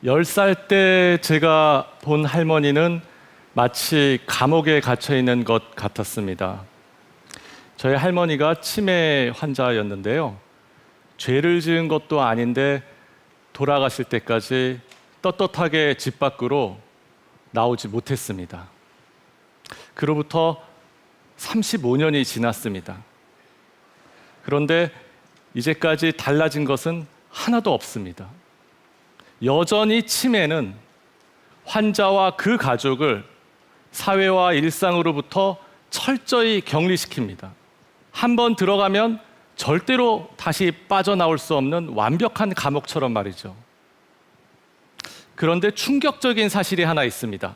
10살 때 제가 본 할머니는 마치 감옥에 갇혀 있는 것 같았습니다. 저희 할머니가 치매 환자였는데요. 죄를 지은 것도 아닌데 돌아가실 때까지 떳떳하게 집 밖으로 나오지 못했습니다. 그로부터 35년이 지났습니다. 그런데 이제까지 달라진 것은 하나도 없습니다. 여전히 치매는 환자와 그 가족을 사회와 일상으로부터 철저히 격리시킵니다. 한번 들어가면 절대로 다시 빠져나올 수 없는 완벽한 감옥처럼 말이죠. 그런데 충격적인 사실이 하나 있습니다.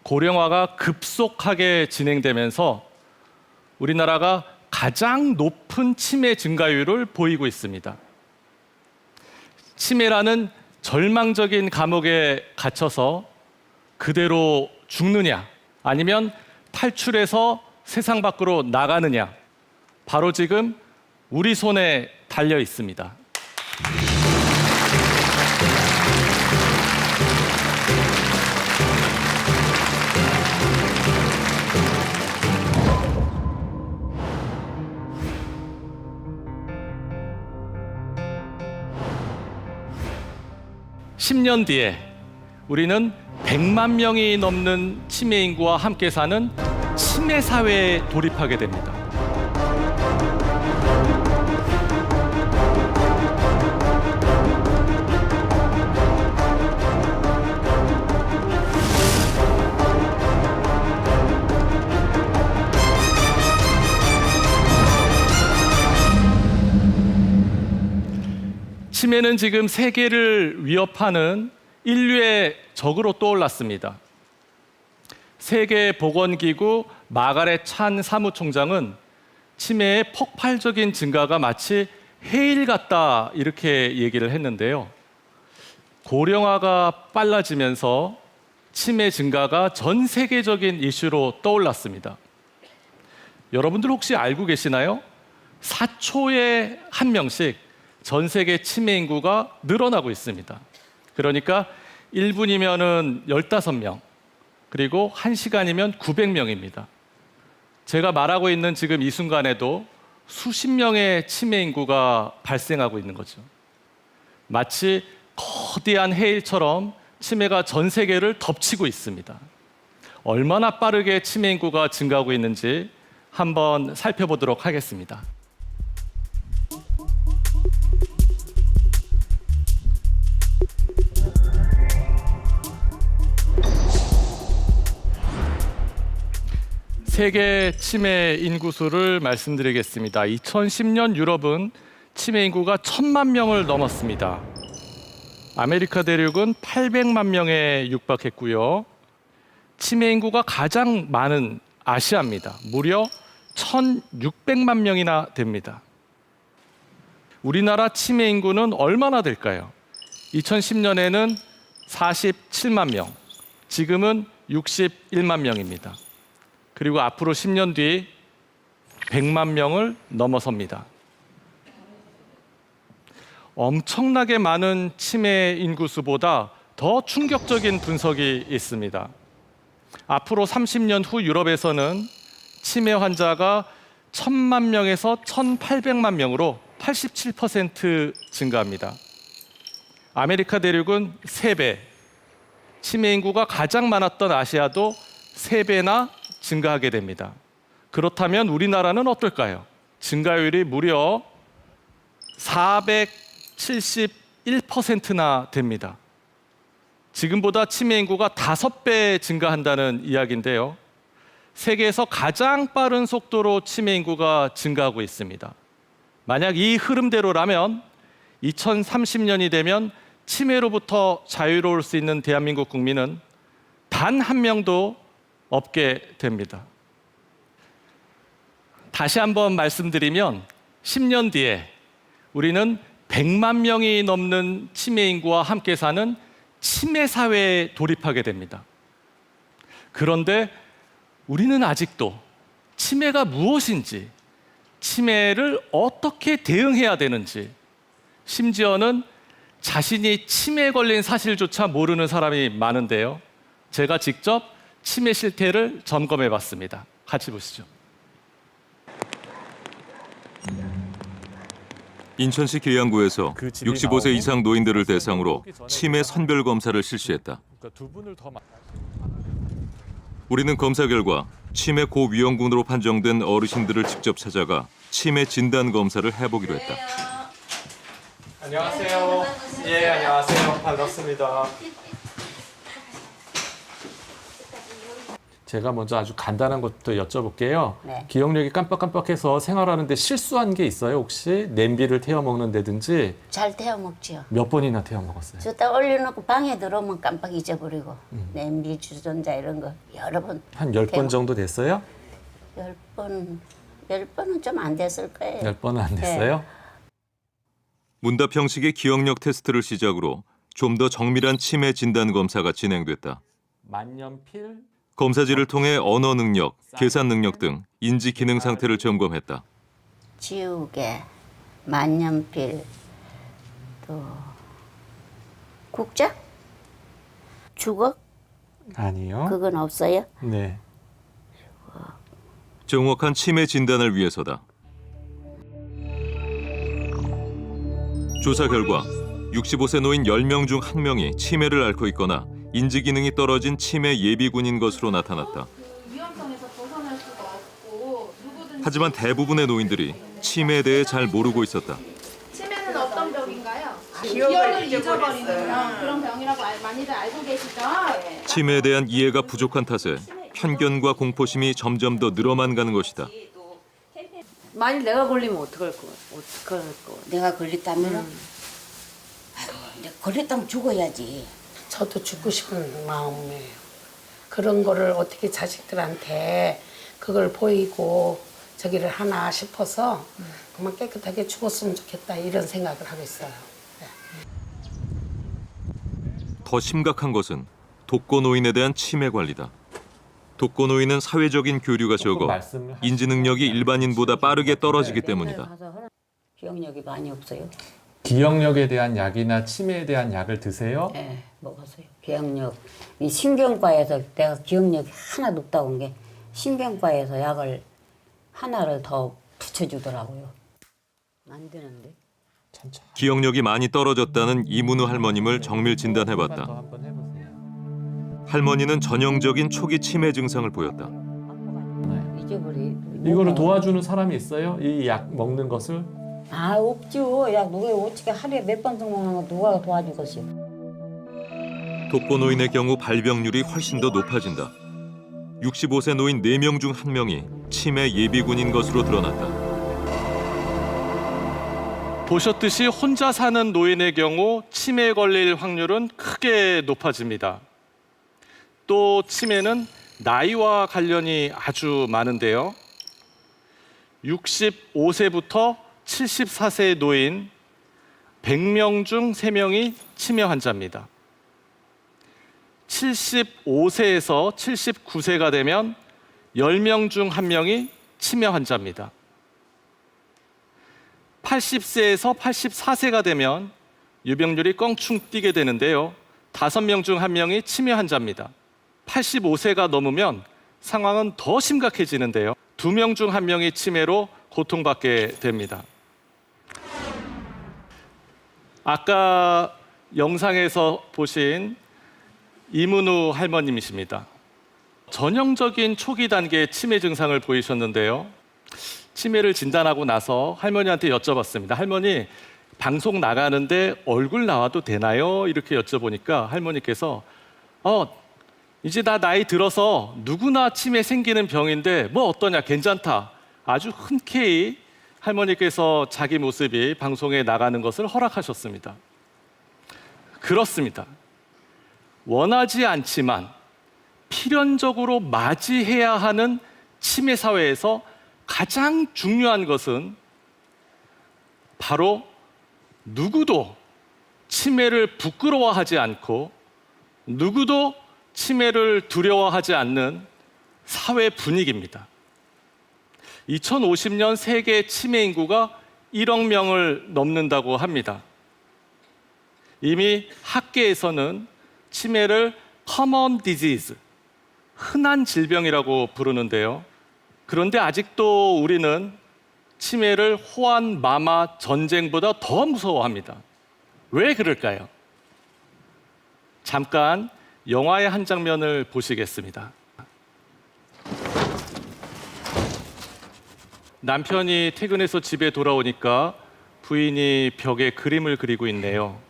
고령화가 급속하게 진행되면서 우리나라가 가장 높은 치매 증가율을 보이고 있습니다. 치매라는 절망적인 감옥에 갇혀서 그대로 죽느냐, 아니면 탈출해서 세상 밖으로 나가느냐, 바로 지금 우리 손에 달려 있습니다. (10년) 뒤에 우리는 100만 명이 넘는 치매 인구와 함께 사는 치매 사회에 돌입하게 됩니다. 치매는 지금 세계를 위협하는 인류의 적으로 떠올랐습니다. 세계보건기구 마가렛 찬 사무총장은 치매의 폭발적인 증가가 마치 해일 같다, 이렇게 얘기를 했는데요. 고령화가 빨라지면서 치매 증가가 전 세계적인 이슈로 떠올랐습니다. 여러분들 혹시 알고 계시나요? 4초에 한 명씩 전 세계 치매 인구가 늘어나고 있습니다. 그러니까 1분이면은 15명, 그리고 1시간이면 900명입니다. 제가 말하고 있는 지금 이 순간에도 수십 명의 치매 인구가 발생하고 있는 거죠. 마치 거대한 해일처럼 치매가 전 세계를 덮치고 있습니다. 얼마나 빠르게 치매 인구가 증가하고 있는지 한번 살펴보도록 하겠습니다. 세계 치매 인구수를 말씀드리겠습니다. 2010년 유럽은 치매 인구가 1000만 명을 넘었습니다. 아메리카 대륙은 800만 명에 육박했고요. 치매 인구가 가장 많은 아시아입니다. 무려 1600만 명이나 됩니다. 우리나라 치매 인구는 얼마나 될까요? 2010년에는 47만 명, 지금은 61만 명입니다. 그리고 앞으로 10년 뒤 100만 명을 넘어섭니다. 엄청나게 많은 치매 인구수보다 더 충격적인 분석이 있습니다. 앞으로 30년 후 유럽에서는 치매 환자가 1000만 명에서 1800만 명으로 87% 증가합니다. 아메리카 대륙은 3배, 치매 인구가 가장 많았던 아시아도 3배나 증가하게 됩니다. 그렇다면 우리나라는 어떨까요? 증가율이 무려 471%나 됩니다. 지금보다 치매 인구가 5배 증가한다는 이야기인데요. 세계에서 가장 빠른 속도로 치매 인구가 증가하고 있습니다. 만약 이 흐름대로라면 2030년이 되면 치매로부터 자유로울 수 있는 대한민국 국민은 단 한 명도 없게 됩니다. 다시 한번 말씀드리면 10년 뒤에 우리는 100만 명이 넘는 치매 인구와 함께 사는 치매 사회에 돌입하게 됩니다. 그런데 우리는 아직도 치매가 무엇인지, 치매를 어떻게 대응해야 되는지, 심지어는 자신이 치매에 걸린 사실조차 모르는 사람이 많은데요. 제가 직접 치매 실태를 점검해 봤습니다. 같이 보시죠. 인천시 계양구에서 그 집이 65세 나오고 이상 노인들을 대상으로 치매 선별 검사를 실시했다. 그러니까 두 분을 더 우리는 검사 결과 치매 고위험군으로 판정된 어르신들을 직접 찾아가 치매 진단 검사를 해보기로 했다. 안녕하세요. 예, 안녕하세요. 반갑습니다. 제가 먼저 아주 간단한 것부터 여쭤볼게요. 네. 기억력이 깜빡깜빡해서 생활하는데 실수한 게 있어요? 혹시 냄비를 태워 먹는다든지 잘 태워 먹지요. 몇 번이나 태워 먹었어요? 저 딱 올려놓고 방에 들어오면 깜빡 잊어버리고 냄비, 주전자 이런 거 여러 번. 한 10번 태워. 정도 됐어요? 10번은 좀 안 됐을 거예요. 10번은 안 됐어요? 문답 형식의 기억력 테스트를 시작으로 좀 더 정밀한 치매 진단 검사가 진행됐다. 만년필, 검사지를 통해 언어 능력, 계산 능력 등 인지 기능 상태를 점검했다. 지우개, 만년필, 또 국자? 주걱? 아니요. 그건 없어요? 네. 정확한 치매 진단을 위해서다. 조사 결과 65세 노인 10명 중 1명이 치매를 앓고 있거나 인지 기능이 떨어진 치매 예비군인 것으로 나타났다. 위험성에서 벗어날 수가 없고 누구든지. 하지만 대부분의 노인들이 치매에 대해 잘 모르고 있었다. 치매는 어떤 병인가요? 기억을 잊어버리는 그런 병이라고 많이들 알고 계시죠? 치매에 대한 이해가 부족한 탓에 편견과 공포심이 점점 더 늘어만 가는 것이다. 만일 내가 걸리면 어떡할 거? 내가 걸렸다면 아이고, 내가 걸렸다면 죽어야지. 저도 죽고 싶은 마음이에요. 그런 거를 어떻게 자식들한테 그걸 보이고 저기를 하나 싶어서 그만 깨끗하게 죽었으면 좋겠다 이런 생각을 하고 있어요. 더 심각한 것은 독거노인에 대한 치매 관리다. 독거노인은 사회적인 교류가 적어 인지 능력이 일반인보다 빠르게 떨어지기 때문이다. 기억력이 많이 없어요. 기억력에 대한 약이나 치매에 대한 약을 드세요? 네, 먹었어요. 기억력. 이 신경과에서 내가 기억력이 하나 높다고 한 게 신경과에서 약을 하나를 더 붙여주더라고요. 안 되는데. 기억력이 많이 떨어졌다는 이문우 할머님을 정밀 진단해봤다. 한번 해보세요. 할머니는 전형적인 초기 치매 증상을 보였다. 잊어버리. 이거를 도와주는 사람이 있어요? 이 약 먹는 것을? 아 없죠. 야 누가 어떻게 하루에 몇 번 정도는 거 누가 도와주겠어요. 독거노인의 경우 발병률이 훨씬 더 높아진다. 65세 노인 4명 중 1명이 치매 예비군인 것으로 드러났다. 보셨듯이 혼자 사는 노인의 경우 치매에 걸릴 확률은 크게 높아집니다. 또 치매는 나이와 관련이 아주 많은데요. 65세부터 74세 노인 100명 중 3명이 치매 환자입니다. 75세에서 79세가 되면 10명 중 1명이 치매 환자입니다. 80세에서 84세가 되면 유병률이 껑충 뛰게 되는데요. 5명 중 1명이 치매 환자입니다. 85세가 넘으면 상황은 더 심각해지는데요. 2명 중 1명이 치매로 고통받게 됩니다. 아까 영상에서 보신 이문우 할머님이십니다. 전형적인 초기 단계의 치매 증상을 보이셨는데요. 치매를 진단하고 나서 할머니한테 여쭤봤습니다. 할머니, 방송 나가는데 얼굴 나와도 되나요? 이렇게 여쭤보니까 할머니께서 이제 나 나이 들어서 누구나 치매 생기는 병인데 뭐 어떠냐, 괜찮다. 아주 흔쾌히 할머니께서 자기 모습이 방송에 나가는 것을 허락하셨습니다. 그렇습니다. 원하지 않지만 필연적으로 맞이해야 하는 치매 사회에서 가장 중요한 것은 바로 누구도 치매를 부끄러워하지 않고 누구도 치매를 두려워하지 않는 사회 분위기입니다. 2050년 세계 치매 인구가 1억 명을 넘는다고 합니다. 이미 학계에서는 치매를 common disease, 흔한 질병이라고 부르는데요. 그런데 아직도 우리는 치매를 호환, 마마, 전쟁보다 더 무서워합니다. 왜 그럴까요? 잠깐 영화의 한 장면을 보시겠습니다. 남편이 퇴근해서 집에 돌아오니까 부인이 벽에 그림을 그리고 있네요.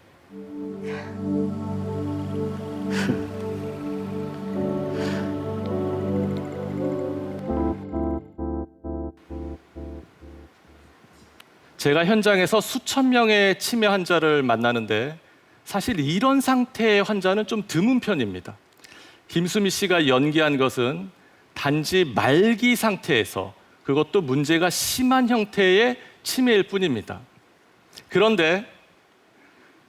제가 현장에서 수천 명의 치매 환자를 만나는데 사실 이런 상태의 환자는 좀 드문 편입니다. 김수미 씨가 연기한 것은 단지 말기 상태에서, 그것도 문제가 심한 형태의 치매일 뿐입니다. 그런데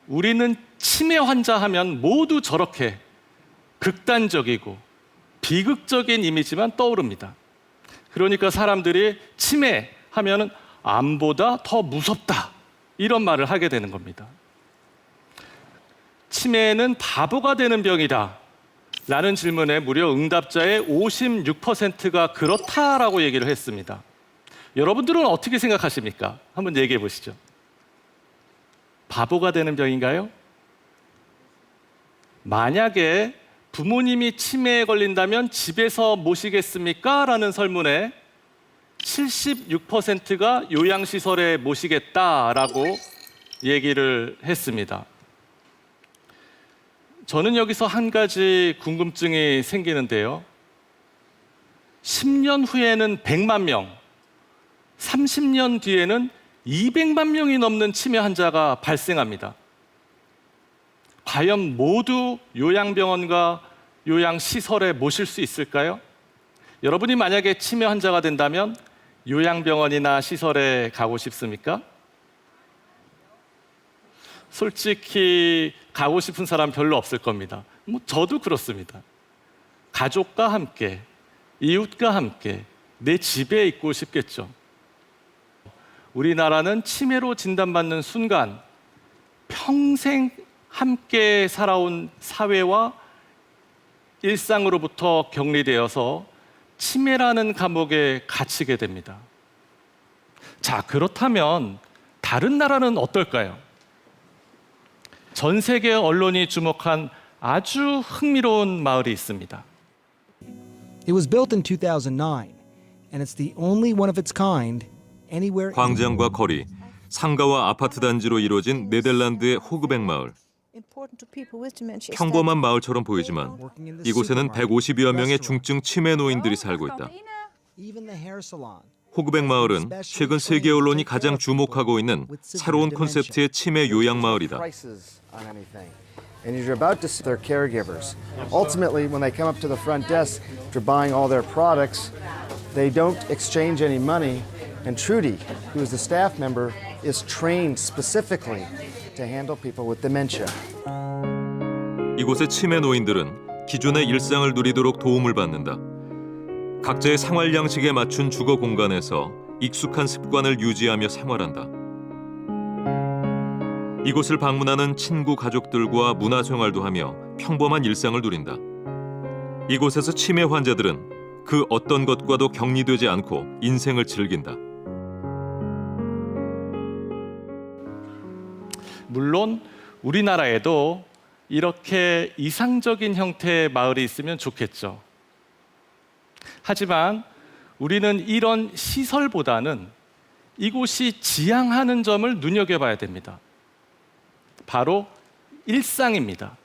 우리는 치매 환자 하면 모두 저렇게 극단적이고 비극적인 이미지만 떠오릅니다. 그러니까 사람들이 치매 하면은 암보다 더 무섭다, 이런 말을 하게 되는 겁니다. 치매는 바보가 되는 병이다 라는 질문에 무려 응답자의 56%가 그렇다라고 얘기를 했습니다. 여러분들은 어떻게 생각하십니까? 한번 얘기해 보시죠. 바보가 되는 병인가요? 만약에 부모님이 치매에 걸린다면 집에서 모시겠습니까? 라는 설문에 76%가 요양시설에 모시겠다라고 얘기를 했습니다. 저는 여기서 한 가지 궁금증이 생기는데요. 10년 후에는 100만 명, 30년 뒤에는 200만 명이 넘는 치매 환자가 발생합니다. 과연 모두 요양병원과 요양시설에 모실 수 있을까요? 여러분이 만약에 치매 환자가 된다면 요양병원이나 시설에 가고 싶습니까? 솔직히 가고 싶은 사람 별로 없을 겁니다. 저도 그렇습니다. 가족과 함께, 이웃과 함께 내 집에 있고 싶겠죠. 우리나라는 치매로 진단받는 순간 평생 함께 살아온 사회와 일상으로부터 격리되어서 치매라는 감옥에 갇히게 됩니다. 자, 그렇다면 다른 나라는 어떨까요? 전 세계 언론이 주목한 아주 흥미로운 마을이 있습니다. It was built in 2009, and it's the only one of its kind anywhere. 광장과 거리, 상가와 아파트 단지로 이루어진 네덜란드의 호그백 마을. 평범한 마을처럼 보이지만 이곳에는 150여 명의 중증 치매 노인들이 살고 있다. Even the hair salon. 호그백 마을은 최근 세계 언론이 가장 주목하고 있는 새로운 콘셉트의 치매 요양 마을이다. And you're about to see their caregivers. Ultimately, when they come up to the front desk after buying all their products, they don't exchange any money. And Trudy, who is the staff member, is trained specifically to handle people with dementia. 이곳의 치매 노인들은 기존의 일상을 누리도록 도움을 받는다. 각자의 생활 양식에 맞춘 주거 공간에서 익숙한 습관을 유지하며 생활한다. 이곳을 방문하는 친구 가족들과 문화생활도 하며 평범한 일상을 누린다. 이곳에서 치매 환자들은 그 어떤 것과도 격리되지 않고 인생을 즐긴다. 물론 우리나라에도 이렇게 이상적인 형태의 마을이 있으면 좋겠죠. 하지만 우리는 이런 시설보다는 이곳이 지향하는 점을 눈여겨봐야 됩니다. 바로 일상입니다.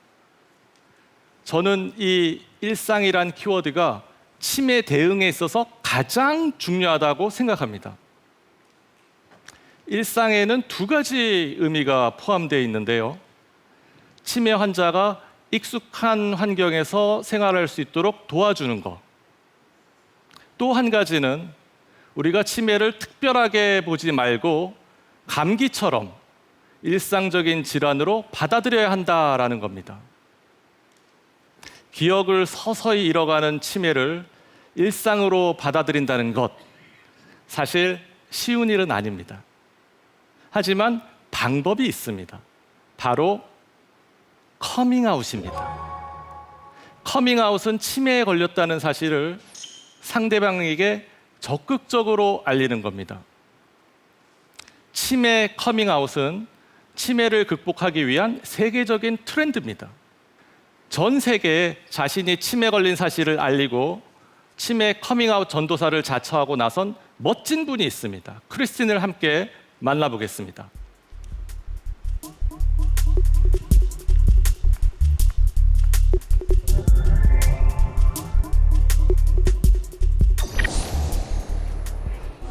저는 이 일상이란 키워드가 치매 대응에 있어서 가장 중요하다고 생각합니다. 일상에는 두 가지 의미가 포함되어 있는데요. 치매 환자가 익숙한 환경에서 생활할 수 있도록 도와주는 것. 또 한 가지는 우리가 치매를 특별하게 보지 말고 감기처럼 일상적인 질환으로 받아들여야 한다라는 겁니다. 기억을 서서히 잃어가는 치매를 일상으로 받아들인다는 것, 사실 쉬운 일은 아닙니다. 하지만 방법이 있습니다. 바로 커밍아웃입니다. 커밍아웃은 치매에 걸렸다는 사실을 상대방에게 적극적으로 알리는 겁니다. 치매 커밍아웃은 치매를 극복하기 위한 세계적인 트렌드입니다. 전 세계에 자신이 치매 걸린 사실을 알리고 치매 커밍아웃 전도사를 자처하고 나선 멋진 분이 있습니다. 크리스틴을 함께 만나보겠습니다.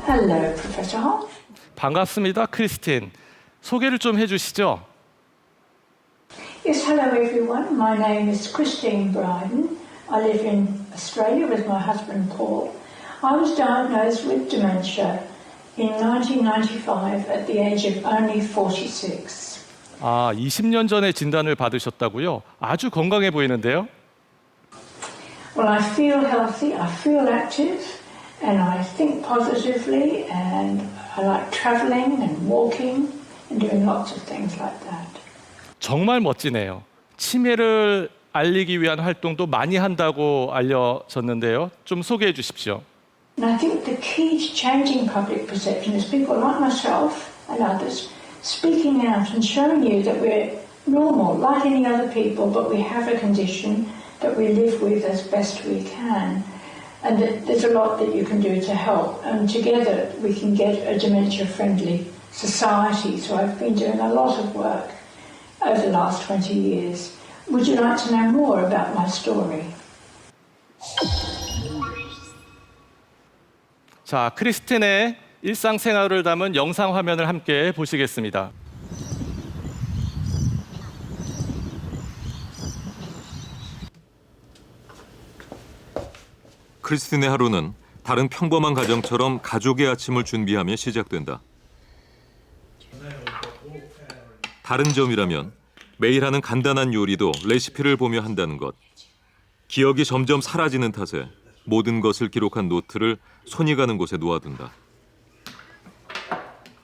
Hello, Professor Hall. 반갑습니다, 크리스틴. 소개를 좀 해주시죠. Yes, hello everyone. My name is Christine Bryden. I live in Australia with my husband Paul. I was diagnosed with dementia in 1995 at the age of only 46. 20년 전에 진단을 받으셨다고요? 아주 건강해 보이는데요. Well, I feel healthy, I feel active, and I think positively, and I like travelling and walking and doing lots of things like that. 정말 멋지네요. 치매를 알리기 위한 활동도 많이 한다고 알려졌는데요. 좀 소개해 주십시오. And I think the key to changing public perception is people like myself and others speaking out and showing you that we're normal, like any other people, but we have a condition that we live with as best we can. And that there's a lot that you can do to help. And together we can get a dementia-friendly society. So I've been doing a lot of work over the last 20 years. Would you like to know more about my story? 자, 크리스틴의 일상생활을 담은 영상 화면을 함께 보시겠습니다. 크리스틴의 하루는 다른 평범한 가정처럼 가족의 아침을 준비하며 시작된다. 다른 점이라면 매일 하는 간단한 요리도 레시피를 보며 한다는 것. 기억이 점점 사라지는 탓에 모든 것을 기록한 노트를 손이 가는 곳에 놓아둔다.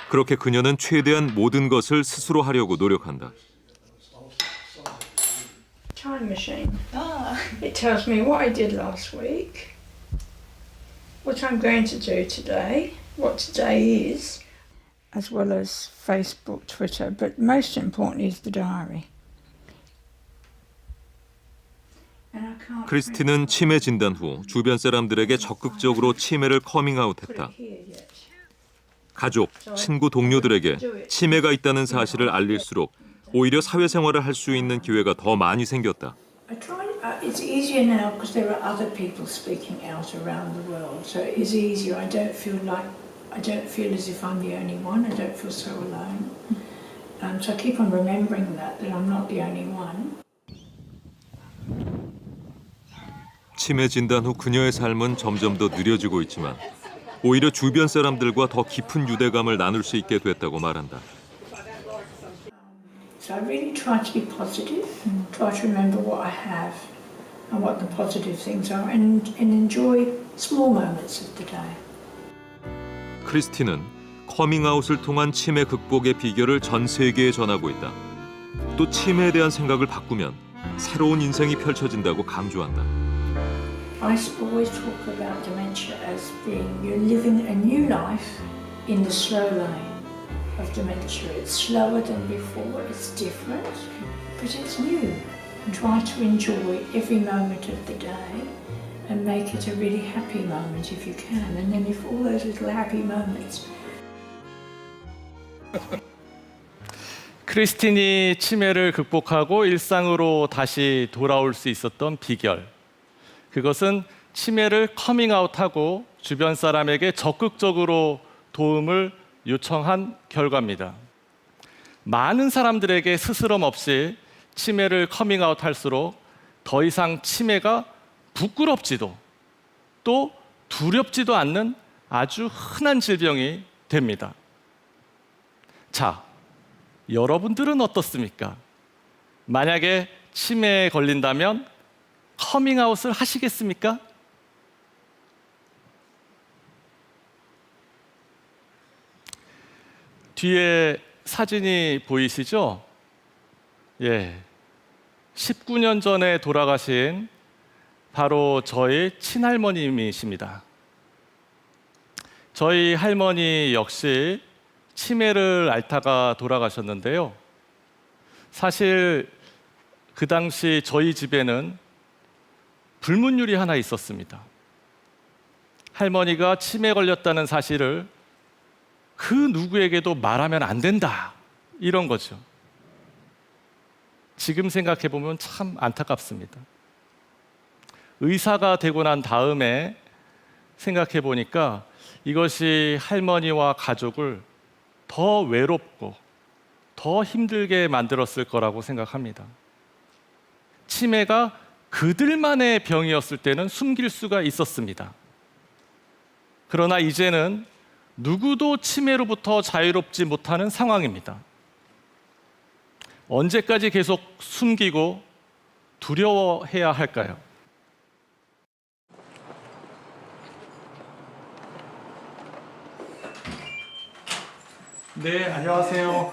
그렇게 그녀는 최대한 모든 것을 스스로 하려고 노력한다. Time machine. It tells me what I did last week, what I'm going to do today, what today is, as well as Facebook, Twitter, but most importantly is the diary. 크리스틴은 치매 진단 후 주변 사람들에게 적극적으로 치매를 커밍아웃했다. 가족, 친구, 동료들에게 치매가 있다는 사실을 알릴수록 오히려 사회생활을 할 수 있는 기회가 더 많이 생겼다. It's easier now because there are other people speaking out around the world, so it is easier. I don't feel as if I'm the only one. I don't feel so alone. So I keep on remembering that I'm not the only one. 치매 진단 후 그녀의 삶은 점점 더 느려지고 있지만 오히려 주변 사람들과 더 깊은 유대감을 나눌 수 있게 됐다고 말한다. So I really try to be positive, try to remember what I have and what the positive things are, and enjoy small moments of the day. 크리스틴은 커밍아웃을 통한 치매 극복의 비결을 전 세계에 전하고 있다. 또 치매에 대한 생각을 바꾸면 새로운 인생이 펼쳐진다고 강조한다. I always talk about dementia as being you're living a new life in the slow lane of dementia. It's slower than before, it's different, but it's new. And try to enjoy every moment of the day and make it a really happy moment if you can. And then if all those little happy moments. 크리스틴이 치매를 극복하고 일상으로 다시 돌아올 수 있었던 비결. 그것은 치매를 커밍아웃하고 주변 사람에게 적극적으로 도움을 요청한 결과입니다. 많은 사람들에게 스스럼 없이 치매를 커밍아웃할수록 더 이상 치매가 부끄럽지도 또 두렵지도 않는 아주 흔한 질병이 됩니다. 자, 여러분들은 어떻습니까? 만약에 치매에 걸린다면 커밍아웃을 하시겠습니까? 뒤에 사진이 보이시죠? 예. 19년 전에 돌아가신 바로 저희 친할머님이십니다. 저희 할머니 역시 치매를 앓다가 돌아가셨는데요. 사실 그 당시 저희 집에는 불문율이 하나 있었습니다. 할머니가 치매에 걸렸다는 사실을 그 누구에게도 말하면 안 된다, 이런 거죠. 지금 생각해 보면 참 안타깝습니다. 의사가 되고 난 다음에 생각해 보니까 이것이 할머니와 가족을 더 외롭고 더 힘들게 만들었을 거라고 생각합니다. 치매가 그들만의 병이었을 때는 숨길 수가 있었습니다. 그러나 이제는 누구도 치매로부터 자유롭지 못하는 상황입니다. 언제까지 계속 숨기고 두려워해야 할까요? 네, 안녕하세요.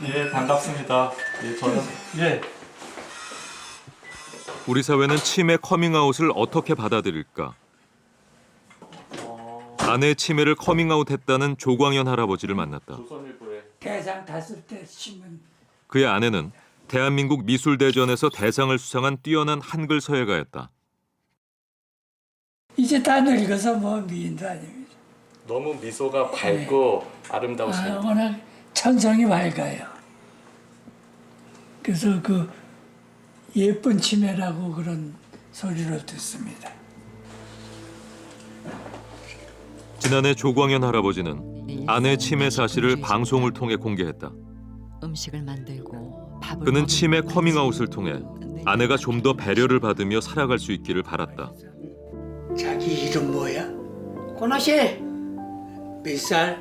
예, 반갑습니다. 예, 저는 우리 사회는 치매 커밍아웃을 어떻게 받아들일까? 아내의 치매를 커밍아웃했다는 조광현 할아버지를 만났다. 조선일보에 대상 탔을 때 신문 그의 아내는 대한민국 미술대전에서 대상을 수상한 뛰어난 한글 서예가였다. 이제 다 늙어서 뭐 미인도 아닙니다. 너무 미소가 밝고 아름다우십니다. 워낙 천성이 밝아요. 그래서 그 예쁜 치매라고 그런 소리를 듣습니다. 지난해 조광현 할아버지는 아내의 치매 사실을 방송을 통해 공개했다. 음식을 만들고 밥을 그는 치매 커밍아웃을 통해 아내가 좀 더 배려를 받으며 살아갈 수 있기를 바랐다. 자기 이름 뭐야? 권호실. 몇 살?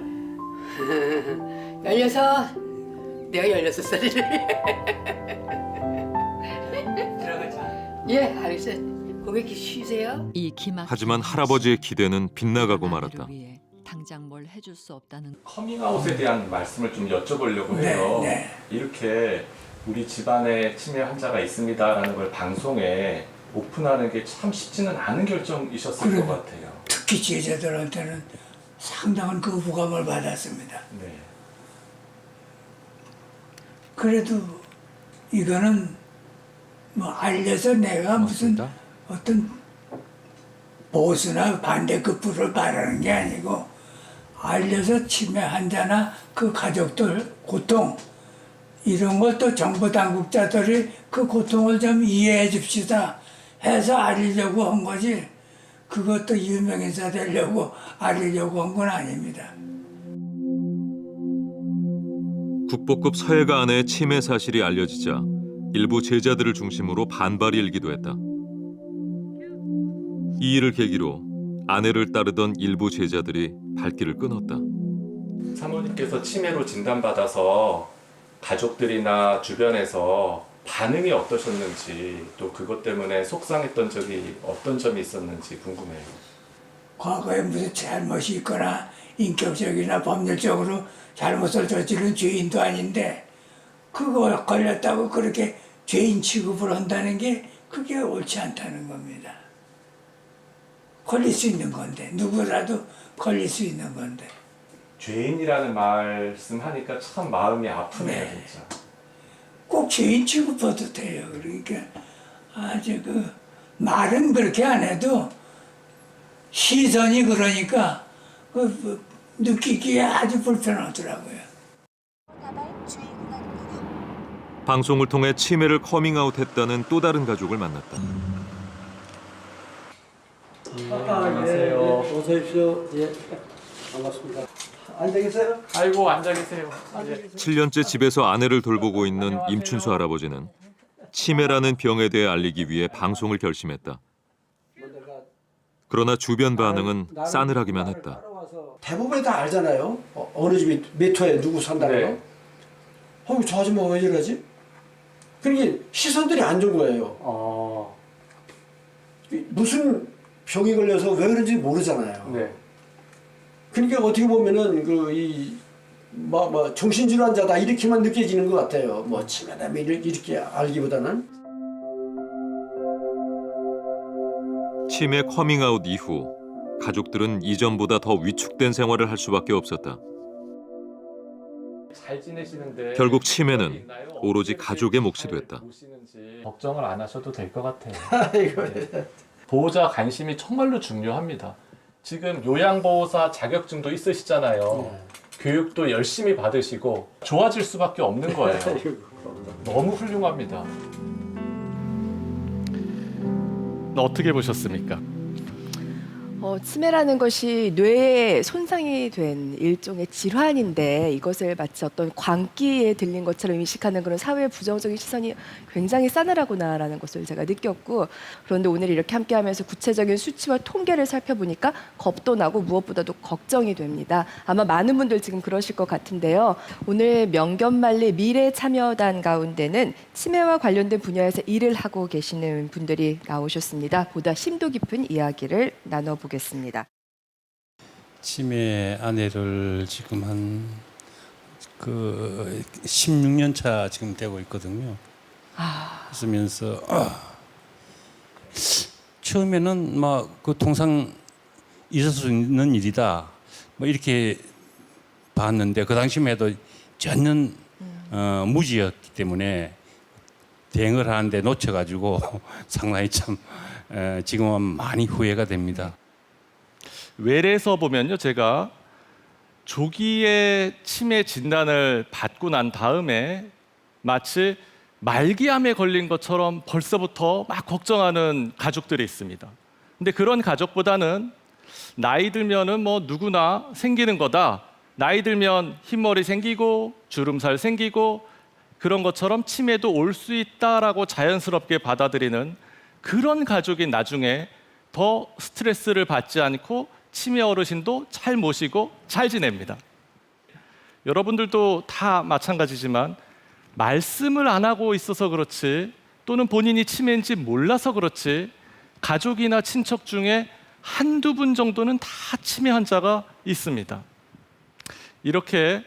16. 내가 16살이래. 들어가자. 예, 알겠어요. 고객님 쉬세요. 이 기막 하지만 할아버지의 기대는 빗나가고 말았다. 위해 당장 뭘 해줄 수 없다는 커밍아웃에 대한 말씀을 좀 여쭤보려고 네, 해요. 네. 이렇게 우리 집안에 치매 환자가 있습니다라는 걸 방송에 오픈하는 게 참 쉽지는 않은 결정이셨을 그래요. 것 같아요. 특히 제자들한테는 상당한 거부감을 받았습니다. 네. 그래도 이거는 뭐 알려서 내가 무슨 어떤 보수나 반대급부를 바라는 게 아니고 알려서 치매 환자나 그 가족들 고통 이런 것도 정부 당국자들이 그 고통을 좀 이해해 줍시다 해서 알리려고 한 거지 그것도 유명인사 되려고 알리려고 한 건 아닙니다. 국보급 서예가 아내의 치매 사실이 알려지자 일부 제자들을 중심으로 반발이 일기도 했다. 이 일을 계기로 아내를 따르던 일부 제자들이 발길을 끊었다. 사모님께서 치매로 진단받아서 가족들이나 주변에서 반응이 어떠셨는지 또 그것 때문에 속상했던 적이 어떤 점이 있었는지 궁금해요. 과거에 무슨 잘못이 있거나 인격적이나 법률적으로 잘못을 저지른 죄인도 아닌데 그거 걸렸다고 그렇게 죄인 취급을 한다는 게 그게 옳지 않다는 겁니다. 걸릴 수 있는 건데 누구라도 걸릴 수 있는 건데 죄인이라는 말씀하니까 참 마음이 아프네요. 네. 진짜. 꼭 죄인 취급해도 돼요. 그러니까 아주 그 말은 그렇게 안 해도 시선이 그러니까 그 느끼기에 아주 불편하더라고요. 방송을 통해 치매를 커밍아웃했다는 또 다른 가족을 만났다. 안녕하세요. 어서 오십시오. 예, 반갑습니다. 앉아 계세요? 아이고 앉아 계세요. 아, 예. 7년째 집에서 아내를 돌보고 있는 임춘수 할아버지는 치매라는 병에 대해 알리기 위해 방송을 결심했다. 그러나 주변 반응은 싸늘하기만 했다. 대부분이 다 알잖아요. 어느 집이 몇 호에 누구 산다는 거. 네. 저 아줌마 왜 이러지? 그러니까 시선들이 안 좋은 거예요. 무슨 병이 걸려서 왜 그런지 모르잖아요. 네. 그러니까 어떻게 보면은 정신질환자다 이렇게만 느껴지는 것 같아요. 치매다 이렇게 알기보다는. 치매 커밍아웃 이후 가족들은 이전보다 더 위축된 생활을 할 수밖에 없었다. 잘 지내시는데 결국 치매는 오로지 가족의 몫이 됐다. 걱정을 안 하셔도 될 것 같아요. 네. 보호자 관심이 정말로 중요합니다. 지금 요양보호사 자격증도 있으시잖아요. 교육도 열심히 받으시고 좋아질 수밖에 없는 거예요. 너무 훌륭합니다. 어떻게 보셨습니까? 치매라는 것이 뇌에 손상이 된 일종의 질환인데 이것을 마치 어떤 광기에 들린 것처럼 인식하는 그런 사회의 부정적인 시선이 굉장히 싸늘하구나라는 것을 제가 느꼈고, 그런데 오늘 이렇게 함께하면서 구체적인 수치와 통계를 살펴보니까 겁도 나고 무엇보다도 걱정이 됩니다. 아마 많은 분들 지금 그러실 것 같은데요. 오늘 명견말리 미래참여단 가운데는 치매와 관련된 분야에서 일을 하고 계시는 분들이 나오셨습니다. 보다 심도 깊은 이야기를 나눠보겠습니다. 치매 아내를 지금 한 16년 차 지금 되고 있거든요. 그러면서 처음에는 그 통상 있을 수 있는 일이다 이렇게 봤는데, 그 당시만 해도 전혀 무지였기 때문에 대응을 하는데 놓쳐가지고 상당히 참 지금은 많이 후회가 됩니다. 외래에서 보면요, 제가 조기에 치매 진단을 받고 난 다음에 마치 말기암에 걸린 것처럼 벌써부터 막 걱정하는 가족들이 있습니다. 근데 그런 가족보다는 나이 들면은 뭐 누구나 생기는 거다. 나이 들면 흰머리 생기고 주름살 생기고 그런 것처럼 치매도 올 수 있다라고 자연스럽게 받아들이는 그런 가족이 나중에 더 스트레스를 받지 않고 치매 어르신도 잘 모시고 잘 지냅니다. 여러분들도 다 마찬가지지만 말씀을 안 하고 있어서 그렇지, 또는 본인이 치매인지 몰라서 그렇지, 가족이나 친척 중에 한두 분 정도는 다 치매 환자가 있습니다. 이렇게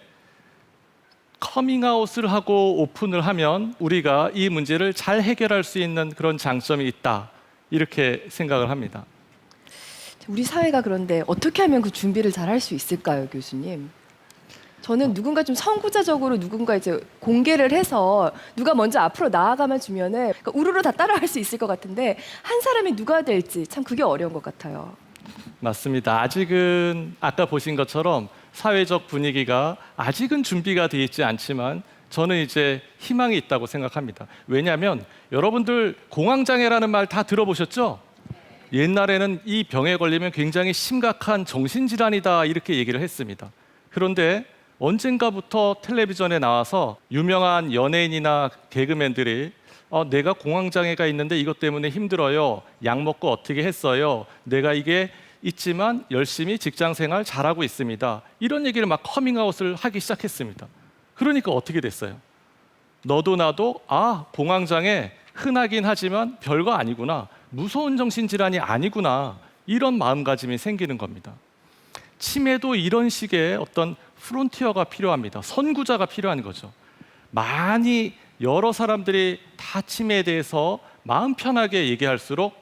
커밍아웃을 하고 오픈을 하면 우리가 이 문제를 잘 해결할 수 있는 그런 장점이 있다, 이렇게 생각을 합니다. 우리 사회가 그런데 어떻게 하면 그 준비를 잘 할 수 있을까요, 교수님? 저는 누군가 좀 선구자적으로 누군가 이제 공개를 해서 누가 먼저 앞으로 나아가만 주면은 우르르 다 따라갈 수 있을 것 같은데, 한 사람이 누가 될지 참 그게 어려운 것 같아요. 맞습니다. 아직은 아까 보신 것처럼 사회적 분위기가 아직은 준비가 되어 있지 않지만 저는 이제 희망이 있다고 생각합니다. 왜냐하면 여러분들 공황장애라는 말 다 들어보셨죠? 옛날에는 이 병에 걸리면 굉장히 심각한 정신질환이다 이렇게 얘기를 했습니다. 그런데 언젠가부터 텔레비전에 나와서 유명한 연예인이나 개그맨들이 내가 공황장애가 있는데 이것 때문에 힘들어요. 약 먹고 어떻게 했어요. 내가 이게 있지만 열심히 직장생활 잘하고 있습니다. 이런 얘기를 막 커밍아웃을 하기 시작했습니다. 그러니까 어떻게 됐어요? 너도 나도 공황장애 흔하긴 하지만 별거 아니구나. 무서운 정신질환이 아니구나. 이런 마음가짐이 생기는 겁니다. 치매도 이런 식의 어떤 프론티어가 필요합니다. 선구자가 필요한 거죠. 많이 여러 사람들이 다 치매에 대해서 마음 편하게 얘기할수록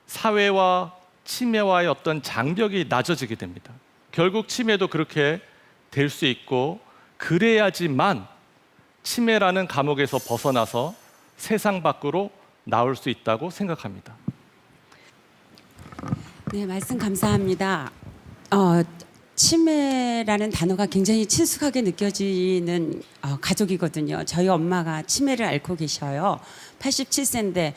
사회와 치매와의 어떤 장벽이 낮아지게 됩니다. 결국 치매도 그렇게 될 수 있고, 그래야지만 치매라는 감옥에서 벗어나서 세상 밖으로 나올 수 있다고 생각합니다. 네, 말씀 감사합니다. 치매라는 단어가 굉장히 친숙하게 느껴지는 가족이거든요. 저희 엄마가 치매를 앓고 계셔요. 87세인데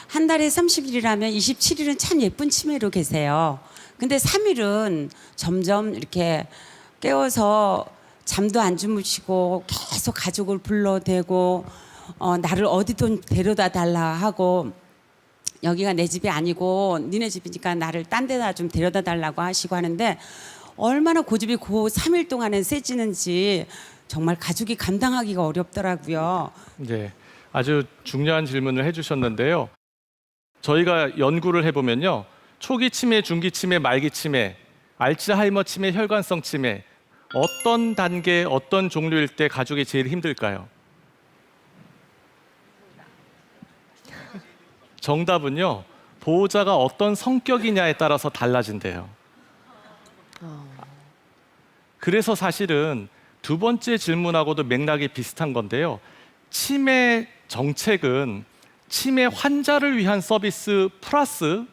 한 달에 30일이라면 27일은 참 예쁜 치매로 계세요. 근데 3일은 점점 이렇게 깨워서 잠도 안 주무시고 계속 가족을 불러대고 나를 어디든 데려다 달라 하고, 여기가 내 집이 아니고 니네 집이니까 나를 딴 데다 좀 데려다 달라고 하시고 하는데, 얼마나 고집이 3일 동안은 세지는지 정말 가족이 감당하기가 어렵더라고요. 네, 아주 중요한 질문을 해주셨는데요. 저희가 연구를 해보면요, 초기 치매, 중기 치매, 말기 치매, 알츠하이머 치매, 혈관성 치매, 어떤 단계, 어떤 종류일 때 가족이 제일 힘들까요? 정답은요, 보호자가 어떤 성격이냐에 따라서 달라진대요. 그래서 사실은 두 번째 질문하고도 맥락이 비슷한 건데요. 치매 정책은 치매 환자를 위한 서비스 플러스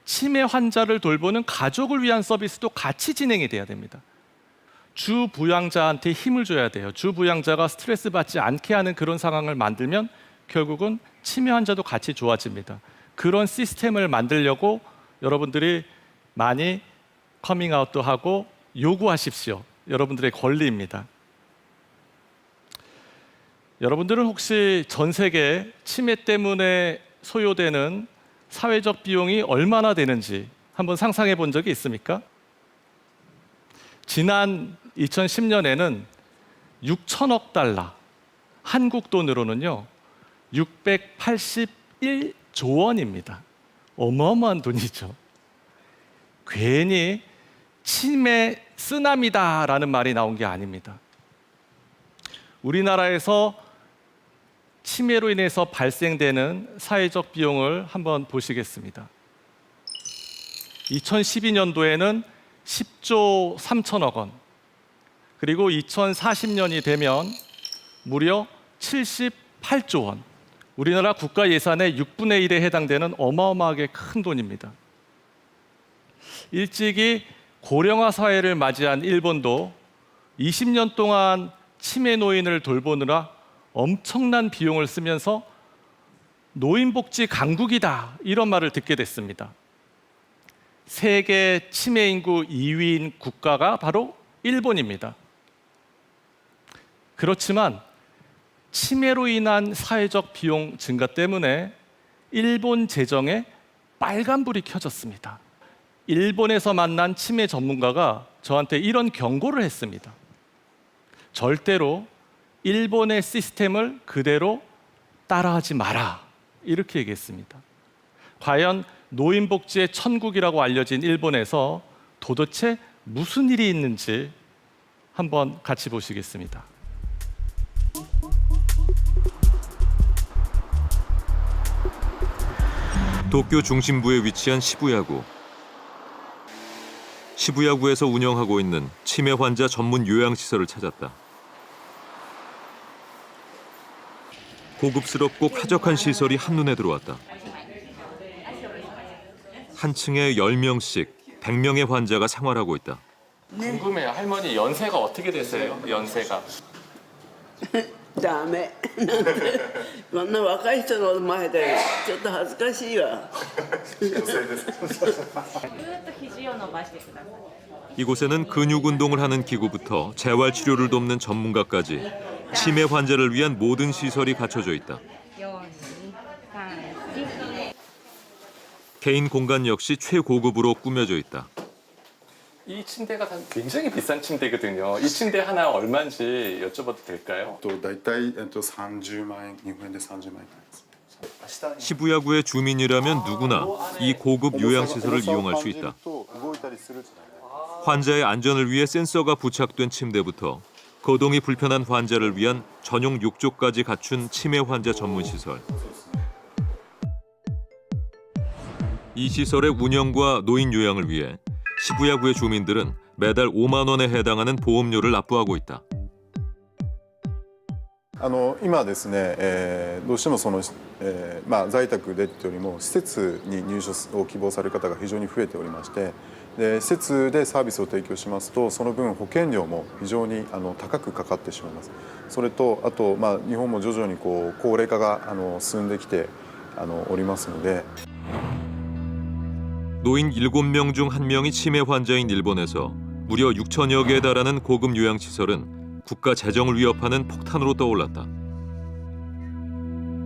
치매 환자를 돌보는 가족을 위한 서비스도 같이 진행이 돼야 됩니다. 주 부양자한테 힘을 줘야 돼요. 주 부양자가 스트레스 받지 않게 하는 그런 상황을 만들면 결국은 치매 환자도 같이 좋아집니다. 그런 시스템을 만들려고 여러분들이 많이 커밍아웃도 하고 요구하십시오. 여러분들의 권리입니다. 여러분들은 혹시 전 세계 치매 때문에 소요되는 사회적 비용이 얼마나 되는지 한번 상상해 본 적이 있습니까? 지난 2010년에는 6천억 달러, 한국 돈으로는요 681조 원입니다. 어마어마한 돈이죠. 괜히 치매 쓰나미다라는 말이 나온 게 아닙니다. 우리나라에서 치매로 인해서 발생되는 사회적 비용을 한번 보시겠습니다. 2012년도에는 10조 3천억 원, 그리고 2040년이 되면 무려 78조 원, 우리나라 국가 예산의 6분의 1에 해당되는 어마어마하게 큰 돈입니다. 일찍이 고령화 사회를 맞이한 일본도 20년 동안 치매 노인을 돌보느라 엄청난 비용을 쓰면서 노인복지 강국이다 이런 말을 듣게 됐습니다. 세계 치매 인구 2위인 국가가 바로 일본입니다. 그렇지만 치매로 인한 사회적 비용 증가 때문에 일본 재정에 빨간불이 켜졌습니다. 일본에서 만난 치매 전문가가 저한테 이런 경고를 했습니다. 절대로 일본의 시스템을 그대로 따라하지 마라 이렇게 얘기했습니다. 과연 노인복지의 천국이라고 알려진 일본에서 도대체 무슨 일이 있는지 한번 같이 보시겠습니다. 도쿄 중심부에 위치한 시부야구. 시부야구에서 운영하고 있는 치매 환자 전문 요양시설을 찾았다. 고급스럽고 쾌적한 시설이 한눈에 들어왔다. 한 층에 10명씩 100명의 환자가 생활하고 있다. 궁금해요. 할머니 연세가 어떻게 되세요? 연세가. ダメこんな若い人の前でちょっと恥ずかしいわ 이곳에는 근육 운동을 하는 기구부터 재활 치료를 돕는 전문가까지 치매 환자를 위한 모든 시설이 갖춰져 있다. 개인 공간 역시 최고급으로 꾸며져 있다. 이 침대가 굉장히 비싼 침대거든요. 이 침대 하나 얼마인지 여쭤봐도 될까요? だいたい30万円、日本円で30万円です。 시부야구의 주민이라면 누구나 이 고급 요양시설을 이용할 수 있다. 환자의 안전을 위해 센서가 부착된 침대부터 거동이 불편한 환자를 위한 전용 욕조까지 갖춘 치매 환자 전문 시설. 이 시설의 운영과 노인 요양을 위해 시부야구의 주민들은 매달 5만 원에 해당하는 보험료를 납부하고 있다. 今ですね、どうしても在宅でというよりも施設に入所を希望される方が非常に増えておりまして、で施設でサービスを提供しますとその分保険料も非常に高くかかってしまいます。それとあと日本も徐々に高齢化が進んできておりますので。 노인 7명 중 1명이 치매 환자인 일본에서 무려 6천여 개에 달하는 고급 요양시설은 국가 재정을 위협하는 폭탄으로 떠올랐다.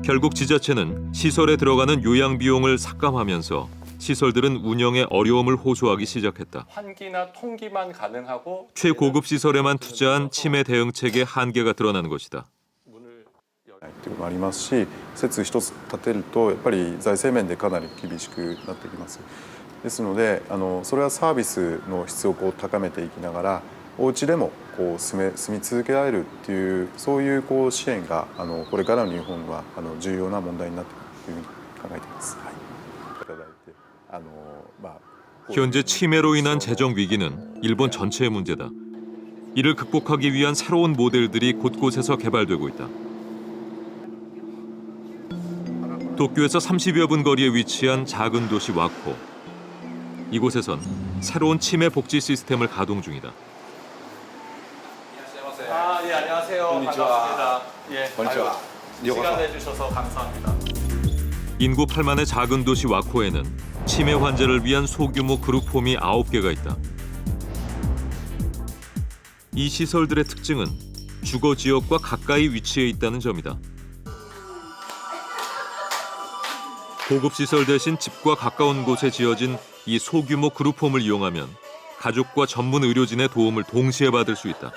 결국 지자체는 시설에 들어가는 요양 비용을 삭감하면서 시설들은 운영에 어려움을 호소하기 시작했다. 환기나 통기만 가능하고 최고급 시설에만 투자한 치매 대응책의 한계가 드러나는 것이다. というのもありますし、施設一つ建てるとやっぱり財政面でかなり厳しくなってきます。ですので、それはサービスの質を高めていきながら、お家でも住み続けられるっていうそういう支援がこれからの日本は重要な問題になっていくというふうに考えています。はい。いただいて。 현재 치매로 인한 재정 위기는 일본 전체의 문제다. 이를 극복하기 위한 새로운 모델들이 곳곳에서 개발되고 있다. 도쿄에서 30여 분 거리에 위치한 작은 도시 와코. 이곳에선 새로운 치매 복지 시스템을 가동 중이다. 예, 안녕하세요. 반갑습니다. 예, 건니치와. 시간 내주셔서 감사합니다. 인구 8만의 작은 도시 와코에는 치매 환자를 위한 소규모 그룹홈이 9개가 있다. 이 시설들의 특징은 주거 지역과 가까이 위치해 있다는 점이다. 고급 시설 대신 집과 가까운 곳에 지어진 이 소규모 그룹홈을 이용하면 가족과 전문 의료진의 도움을 동시에 받을 수 있다.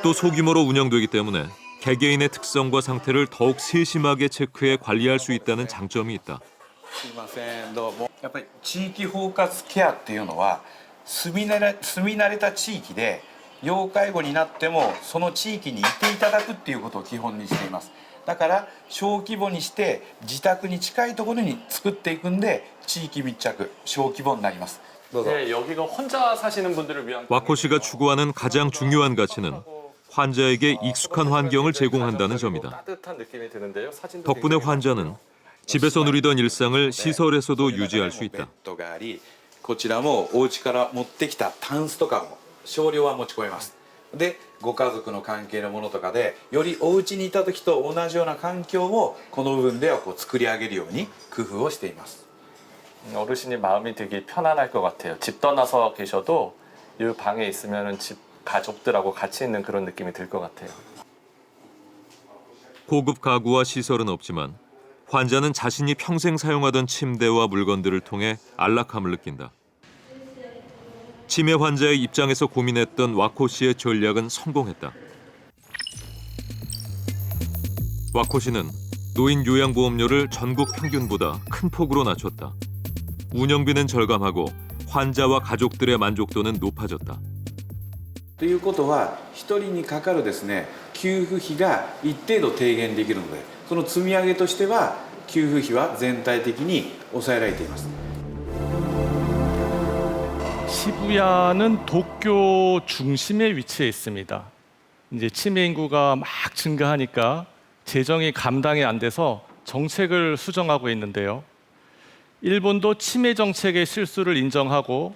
또 소규모로 운영되기 때문에 개개인의 특성과 상태를 더욱 세심하게 체크해 관리할 수 있다는 장점이 있다. すいませんどうもやっぱり地域包括ケアっていうのは住み慣れた地域で要介護になってもその地域にいていただくっていうことを基本にしています。だから小規模にして自宅に近いところに作っていくんで地域密着小規模になります。どうぞ。 네, 여기가 혼자 사시는 분들을 위한 와코시가 추구하는 가장 중요한 가치는 환자에게 익숙한 환경을 제공한다는 점이다. 따뜻한 느낌이 드는데요. 사진도 덕분에 굉장히 환자는 집에서 누리던 일상을 시설에서도 유지할 수 있다. こちらもお家から持ってきたタンスとかも少量は持ち込めます。でご家族の関係のものとかでよりお家にいた時と同じような環境をこの部分ではこう作り上げるように工夫をしています。 어르신이 마음이 되게 편안할 것 같아요. 집 떠나서 계셔도 이 방에 있으면은 집 가족들하고 같이 있는 그런 느낌이 들 것 같아요. 고급 가구와 시설은 없지만 환자는 자신이 평생 사용하던 침대와 물건들을 통해 안락함을 느낀다. 치매 환자의 입장에서 고민했던 와코 씨의 전략은 성공했다. 와코 씨는 노인 요양보험료를 전국 평균보다 큰 폭으로 낮췄다. 운영비는 절감하고 환자와 가족들의 만족도는 높아졌다. ということは1人にかかるですね給付費が一定度低減できるのでその積み上げとしては給付費は全体的に抑えられています。 시부야는 도쿄 중심에 위치해 있습니다. 이제 치매 인구가 막 증가하니까 재정이 감당이 안 돼서 정책을 수정하고 있는데요. 일본도 치매 정책의 실수를 인정하고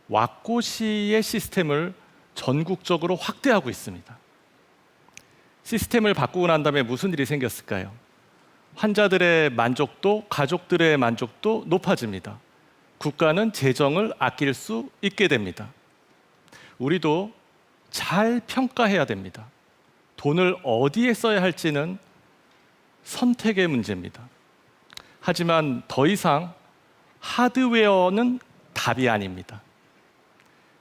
와코시의 시스템을 전국적으로 확대하고 있습니다. 시스템을 바꾸고 난 다음에 무슨 일이 생겼을까요? 환자들의 만족도, 가족들의 만족도 높아집니다. 국가는 재정을 아낄 수 있게 됩니다. 우리도 잘 평가해야 됩니다. 돈을 어디에 써야 할지는 선택의 문제입니다. 하지만 더 이상 하드웨어는 답이 아닙니다.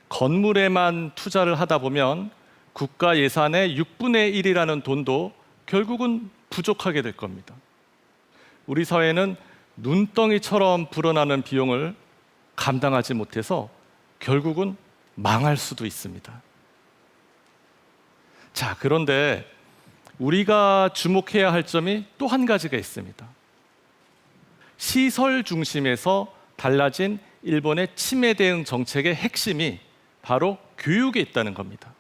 건물에만 투자를 하다 보면 국가 예산의 6분의 1이라는 돈도 결국은 부족하게 될 겁니다. 우리 사회는 눈덩이처럼 불어나는 비용을 감당하지 못해서 결국은 망할 수도 있습니다. 자, 그런데 우리가 주목해야 할 점이 또 한 가지가 있습니다. 시설 중심에서 달라진 일본의 치매 대응 정책의 핵심이 바로 교육에 있다는 겁니다.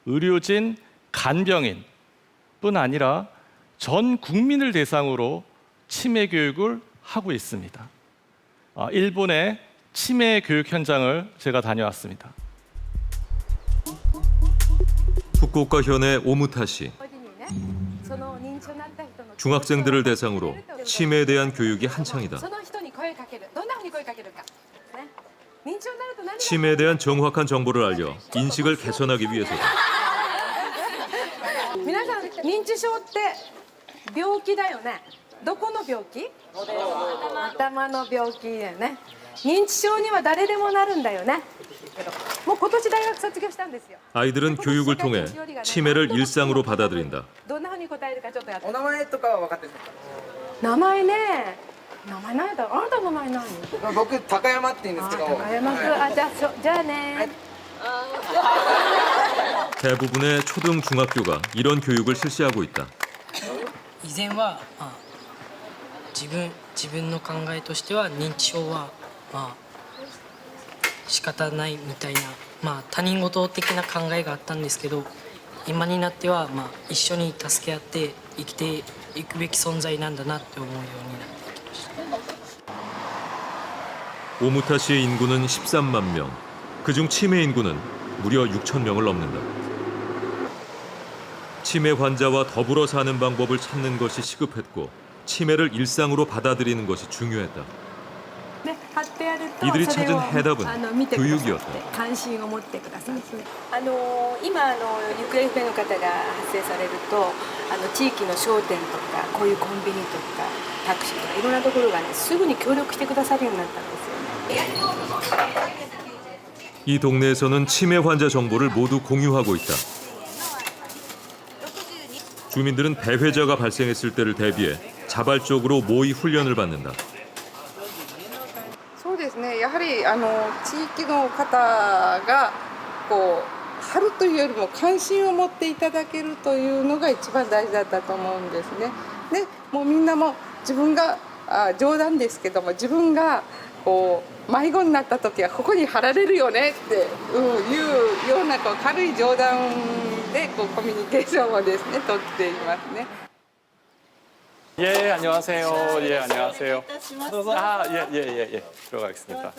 의료진, 간병인뿐 아니라 전 국민을 대상으로 치매 교육을 하고 있습니다. 일본의 치매 교육 현장을 제가 다녀왔습니다. 후쿠오카 현의 오무타시. 중학생들을 대상으로 치매에 대한 교육이 한창이다. 치매에 대한 정확한 정보를 알려 인식을 개선하기 위해서다. 皆さん認知症って病気だよね。どこの病気？頭の病気だよね。認知症には誰でもなるんだよね。もう今年大学卒業したんですよ。 아이들은 교육을 통해 치매를 일상으로 받아들인다. どんな風に答えるかちょっとやって。お名前とかは分かってるんですか？名前ね。名前何だろう。あなたの名前何？僕高山って言うんですけど。高山君、じゃあね。 대부분의 초등, 중학교가 이런 교육을 실시하고 있다. 以前は、自自分の考えとしては認知症はまあ仕方ないみたいな、まあ、他人事的な考えがあったんですけど、今になってはまあ一緒に助け合って生きていくべき存在なんだなって思うようになってきました。 오무타시의 인구는 13만 명. 그중 치매 인구는 무려 6천 명을 넘는다. 치매 환자와 더불어 사는 방법을 찾는 것이 시급했고 치매를 일상으로 받아들이는 것이 중요했다. 이들이 찾은 해답은 교육이었다. 関心を持ってください。今行方不明の方が発生されると地域の商店とかこういうコンビニとかタクシーとかいろんなところがねすぐに協力してくださるようになったんですよね。 이 동네에서는 치매 환자 정보를 모두 공유하고 있다. 주민들은 배회자가 발생했을 때를 대비해 자발적으로 모의 훈련을 받는다. そうですね。やはり地域の方がこう貼るというよりも関心を持っていただけるというのが一番大事だったと思うんですね。で、もうみんなも自分が冗談ですけども自分がこう迷子になった時はここに貼られるよねっていうようなこう軽い冗談でこうコミュニケーションをですね取っていますね。 예, 안녕하세요. 예, 안녕하세요. 예. 들어가겠습니다.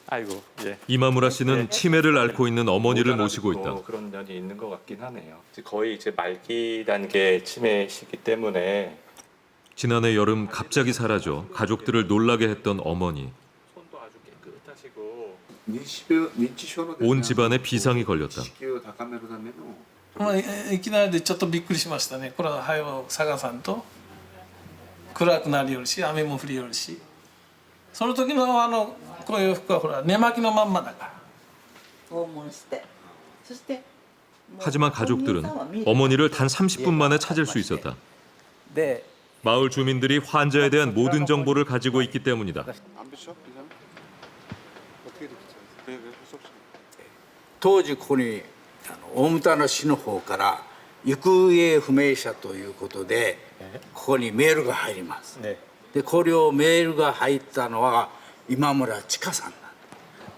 아이고, 예. 이마무라 씨는 치매를 앓고 있는 어머니를 모시고 있다. 그런 면이 있는 것 같긴 하네요. 거의 이제 말기 단계 치매시기 때문에 지난해 여름 갑자기 사라져 가족들을 놀라게 했던 어머니. 손도 아주 깨끗하시고 온 집안에 비상이 걸렸다. いきなりでちょっとびっくりしましたね。これは早う探さんと暗くなりよるし雨も降りよるし、その時のこういう服はほら寝巻きのまんまだから。訪問して、そして 하지만 가족들은 어머니를 단 30분 만에 찾을 수 있었다. 마을 주민들이 환자에 대한 모든 정보를 가지고 있기 때문이다. 当時ここに大牟田の市の方から行方不明者ということでここにメールが入ります。でこれをメールが入ったのは今村千佳さんなんです。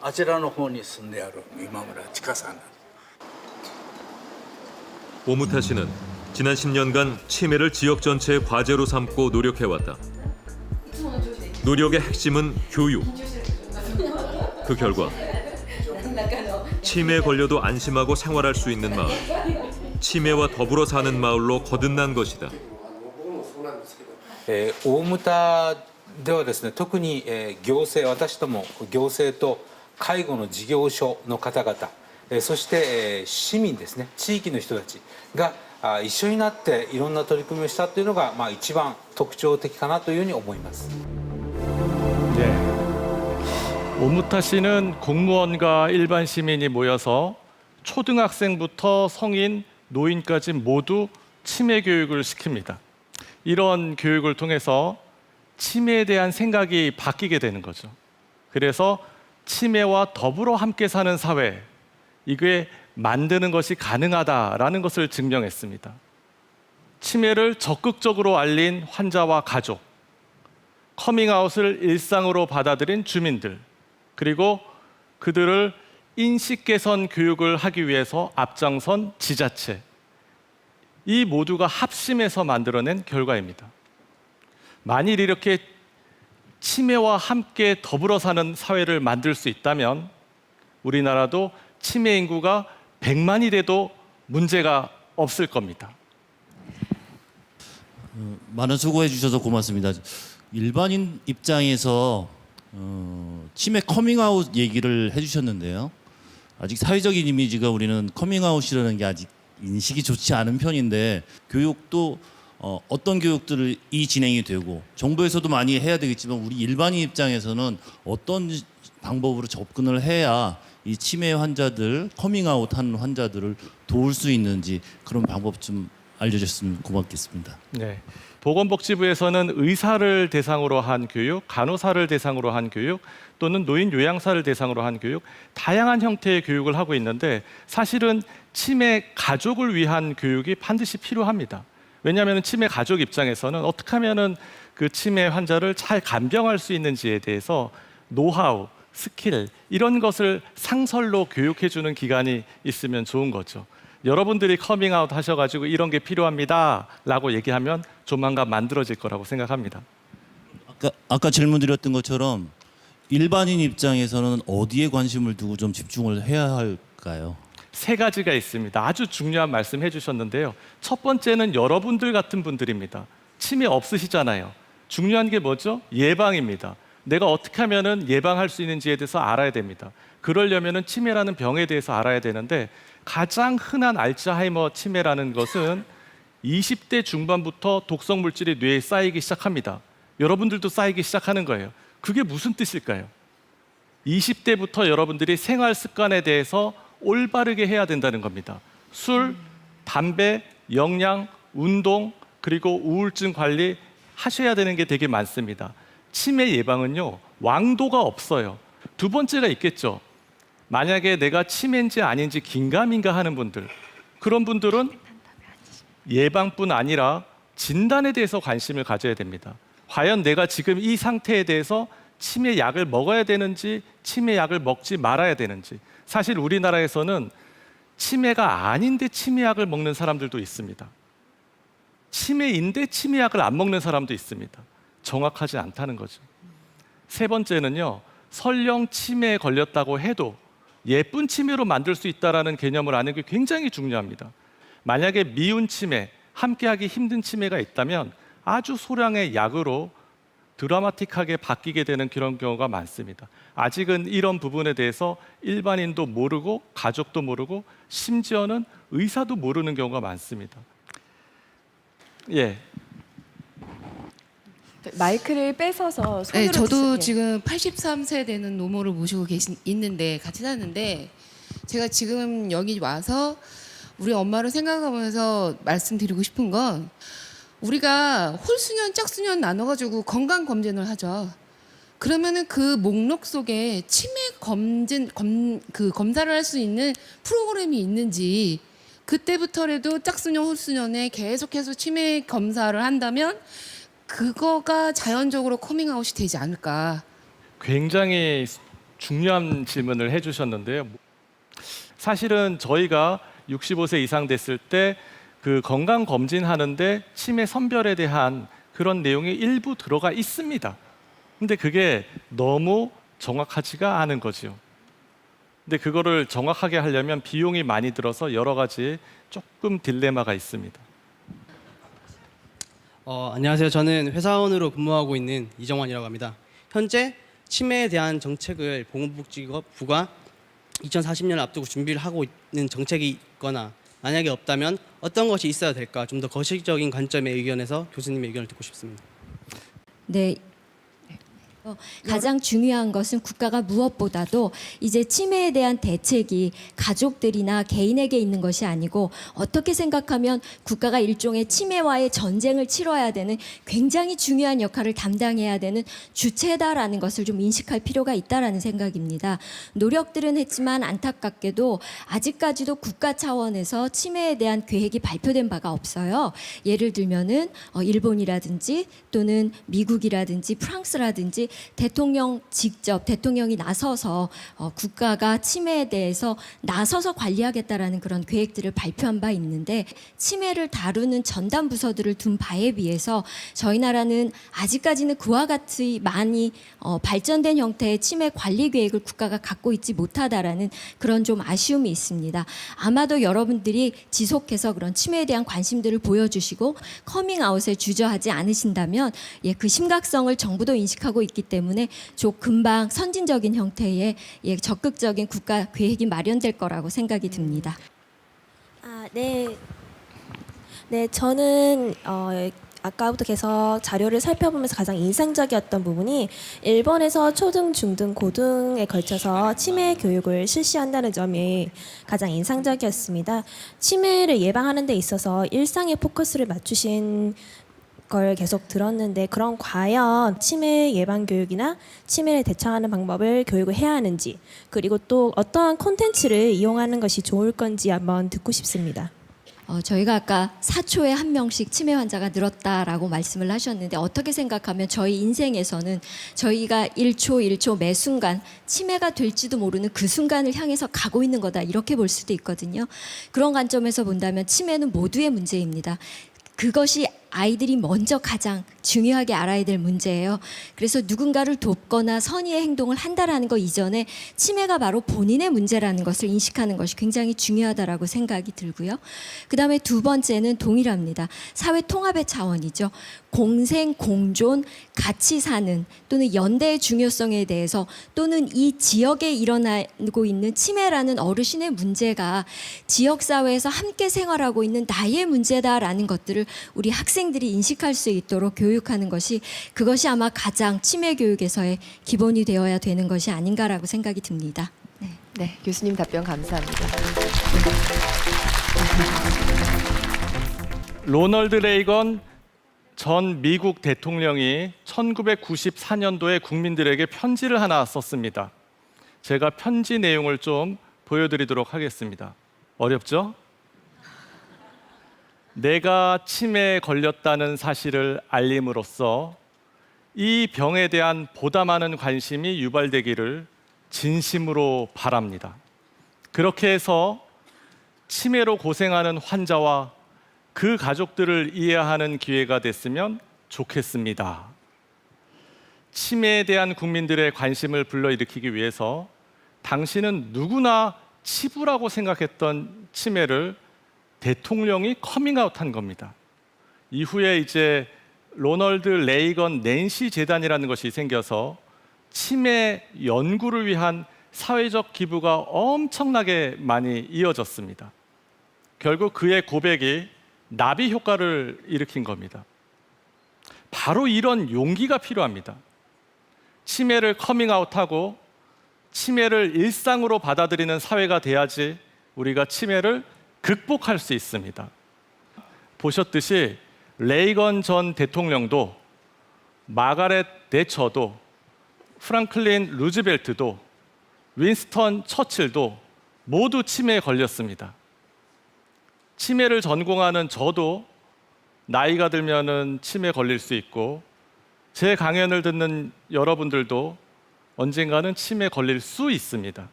あちらの方に住んである今村千佳さんなんです。 오무타 씨는 지난 10년간 치매를 지역 전체의 과제로 삼고 노력해왔다. 노력의 핵심은 교육. 그 결과 치매에 걸려도 안심하고 생활할 수 있는 마을, 치매와 더불어 사는 마을로 거듭난 것이다. 大牟田ではですね、特に行政、私ども行政と介護の事業所の方々、そして市民ですね、地域の人たちが一緒になっていろんな取り組みをしたというのが一番特徴的かなというふうに思います。 오무타시는 공무원과 일반 시민이 모여서 초등학생부터 성인, 노인까지 모두 치매 교육을 시킵니다. 이런 교육을 통해서 치매에 대한 생각이 바뀌게 되는 거죠. 그래서 치매와 더불어 함께 사는 사회, 이게 만드는 것이 가능하다라는 것을 증명했습니다. 치매를 적극적으로 알린 환자와 가족, 커밍아웃을 일상으로 받아들인 주민들, 그리고 그들을 인식 개선 교육을 하기 위해서 앞장선 지자체, 이 모두가 합심해서 만들어낸 결과입니다. 만일 이렇게 치매와 함께 더불어 사는 사회를 만들 수 있다면 우리나라도 치매 인구가 100만이 돼도 문제가 없을 겁니다. 많은 수고해 주셔서 고맙습니다. 일반인 입장에서 치매 커밍아웃 얘기를 해주셨는데요. 아직 사회적인 이미지가 우리는 커밍아웃이라는 게 아직 인식이 좋지 않은 편인데 교육도 어떤 교육들이 진행이 되고 정부에서도 많이 해야 되겠지만 우리 일반인 입장에서는 어떤 방법으로 접근을 해야 이 치매 환자들, 커밍아웃하는 환자들을 도울 수 있는지 그런 방법 좀 알려주셨으면 고맙겠습니다. 네. 보건복지부에서는 의사를 대상으로 한 교육, 간호사를 대상으로 한 교육, 또는 노인 요양사를 대상으로 한 교육, 다양한 형태의 교육을 하고 있는데 사실은 치매 가족을 위한 교육이 반드시 필요합니다. 왜냐하면 치매 가족 입장에서는 어떻게 하면은 그 치매 환자를 잘 간병할 수 있는지에 대해서 노하우, 스킬 이런 것을 상설로 교육해주는 기관이 있으면 좋은 거죠. 여러분들이 커밍아웃 하셔가지고 이런 게 필요합니다라고 얘기하면 조만간 만들어질 거라고 생각합니다. 아까 질문 드렸던 것처럼 일반인 입장에서는 어디에 관심을 두고 좀 집중을 해야 할까요? 세 가지가 있습니다. 아주 중요한 말씀 해주셨는데요. 첫 번째는 여러분들 같은 분들입니다. 치매 없으시잖아요. 중요한 게 뭐죠? 예방입니다. 내가 어떻게 하면 예방할 수 있는지에 대해서 알아야 됩니다. 그러려면 치매라는 병에 대해서 알아야 되는데 가장 흔한 알츠하이머 치매라는 것은 20대 중반부터 독성 물질이 뇌에 쌓이기 시작합니다. 여러분들도 쌓이기 시작하는 거예요. 그게 무슨 뜻일까요? 20대부터 여러분들이 생활 습관에 대해서 올바르게 해야 된다는 겁니다. 술, 담배, 영양, 운동, 그리고 우울증 관리 하셔야 되는 게 되게 많습니다. 치매 예방은요, 왕도가 없어요. 두 번째가 있겠죠. 만약에 내가 치매인지 아닌지 긴가민가 하는 분들, 그런 분들은 예방뿐 아니라 진단에 대해서 관심을 가져야 됩니다. 과연 내가 지금 이 상태에 대해서 치매 약을 먹어야 되는지, 치매 약을 먹지 말아야 되는지. 사실 우리나라에서는 치매가 아닌데 치매약을 먹는 사람들도 있습니다. 치매인데 치매약을 안 먹는 사람도 있습니다. 정확하지 않다는 거죠. 세 번째는요, 설령 치매에 걸렸다고 해도 예쁜 치매로 만들 수 있다는 개념을 아는 게 굉장히 중요합니다. 만약에 미운 치매, 함께하기 힘든 치매가 있다면 아주 소량의 약으로 드라마틱하게 바뀌게 되는 그런 경우가 많습니다. 아직은 이런 부분에 대해서 일반인도 모르고 가족도 모르고 심지어는 의사도 모르는 경우가 많습니다. 예. 마이크를 뺏어서 손으로 네, 저도 드시- 지금 83세 되는 노모를 모시고 있는데 같이 사는데 제가 지금 여기 와서 우리 엄마를 생각하면서 말씀드리고 싶은 건 우리가 홀수년, 짝수년 나눠가지고 건강 검진을 하죠. 그러면은 그 목록 속에 치매 검사를 할 수 있는 프로그램이 있는지 그때부터라도 짝수년, 홀수년에 계속해서 치매 검사를 한다면 그거가 자연적으로 커밍아웃이 되지 않을까. 굉장히 중요한 질문을 해주셨는데요. 사실은 저희가 65세 이상 됐을 때 그 건강 검진하는데 치매 선별에 대한 그런 내용이 일부 들어가 있습니다. 근데 그게 너무 정확하지가 않은 거죠. 근데 그거를 정확하게 하려면 비용이 많이 들어서 여러 가지 조금 딜레마가 있습니다. 안녕하세요. 저는 회사원으로 근무하고 있는 이정환이라고 합니다. 현재 치매에 대한 정책을 보건복지부가 2040년을 앞두고 준비를 하고 있는 정책이 있거나 만약에 없다면 어떤 것이 있어야 될까? 좀 더 거시적인 관점의 의견에서 교수님의 의견을 듣고 싶습니다. 네. 가장 중요한 것은 국가가 무엇보다도 이제 치매에 대한 대책이 가족들이나 개인에게 있는 것이 아니고 어떻게 생각하면 국가가 일종의 치매와의 전쟁을 치러야 되는 굉장히 중요한 역할을 담당해야 되는 주체다라는 것을 좀 인식할 필요가 있다라는 생각입니다. 노력들은 했지만 안타깝게도 아직까지도 국가 차원에서 치매에 대한 계획이 발표된 바가 없어요. 예를 들면은 일본이라든지 또는 미국이라든지 프랑스라든지 대통령 직접 대통령이 나서서 국가가 치매에 대해서 나서서 관리하겠다라는 그런 계획들을 발표한 바 있는데 치매를 다루는 전담 부서들을 둔 바에 비해서 저희 나라는 아직까지는 그와 같이 많이 발전된 형태의 치매 관리 계획을 국가가 갖고 있지 못하다라는 그런 좀 아쉬움이 있습니다. 아마도 여러분들이 지속해서 그런 치매에 대한 관심들을 보여주시고 커밍아웃에 주저하지 않으신다면 그 심각성을 정부도 인식하고 있기 때문에 좀 금방 선진적인 형태의 적극적인 국가 계획이 마련될 거라고 생각이 듭니다. 네, 저는 아까부터 계속 자료를 살펴보면서 가장 인상적이었던 부분이 일본에서 초등, 중등, 고등에 걸쳐서 치매 교육을 실시한다는 점이 가장 인상적이었습니다. 치매를 예방하는 데 있어서 일상에 포커스를 맞추신 걸 계속 들었는데 그럼 과연 치매 예방 교육이나 치매를 대처하는 방법을 교육을 해야 하는지 그리고 또 어떠한 콘텐츠를 이용하는 것이 좋을 건지 한번 듣고 싶습니다. 저희가 아까 4초에 한 명씩 치매 환자가 늘었다라고 말씀을 하셨는데 어떻게 생각하면 저희 인생에서는 저희가 1초 매 순간 치매가 될지도 모르는 그 순간을 향해서 가고 있는 거다 이렇게 볼 수도 있거든요. 그런 관점에서 본다면 치매는 모두의 문제입니다. 그것이 아이들이 먼저 가장 중요하게 알아야 될 문제예요. 그래서 누군가를 돕거나 선의의 행동을 한다라는 것 이전에 치매가 바로 본인의 문제라는 것을 인식하는 것이 굉장히 중요하다라고 생각이 들고요. 그다음에 두 번째는 동일합니다. 사회 통합의 차원이죠. 공생, 공존, 같이 사는 또는 연대의 중요성에 대해서 또는 이 지역에 일어나고 있는 치매라는 어르신의 문제가 지역사회에서 함께 생활하고 있는 나의 문제다라는 것들을 우리 학생들이 인식할 수 있도록 교육하는 것이 그것이 아마 가장 치매 교육에서의 기본이 되어야 되는 것이 아닌가라고 생각이 듭니다. 네, 교수님 답변 감사합니다. 로널드 레이건 전 미국 대통령이 1994년도에 국민들에게 편지를 하나 썼습니다. 제가 편지 내용을 좀 보여드리도록 하겠습니다. 어렵죠? 내가 치매에 걸렸다는 사실을 알림으로써 이 병에 대한 보다 많은 관심이 유발되기를 진심으로 바랍니다. 그렇게 해서 치매로 고생하는 환자와 그 가족들을 이해하는 기회가 됐으면 좋겠습니다. 치매에 대한 국민들의 관심을 불러일으키기 위해서 당신은 누구나 치부라고 생각했던 치매를 대통령이 커밍아웃한 겁니다. 이후에 이제 로널드 레이건 낸시 재단이라는 것이 생겨서 치매 연구를 위한 사회적 기부가 엄청나게 많이 이어졌습니다. 결국 그의 고백이 나비 효과를 일으킨 겁니다. 바로 이런 용기가 필요합니다. 치매를 커밍아웃하고 치매를 일상으로 받아들이는 사회가 돼야지 우리가 치매를 극복할 수 있습니다. 보셨듯이 레이건 전 대통령도 마가렛 대처도 프랑클린 루즈벨트도 윈스턴 처칠도 모두 치매에 걸렸습니다. 치매를 전공하는 저도 나이가 들면은 치매 걸릴 수 있고 제 강연을 듣는 여러분들도 언젠가는 치매 걸릴 수 있습니다.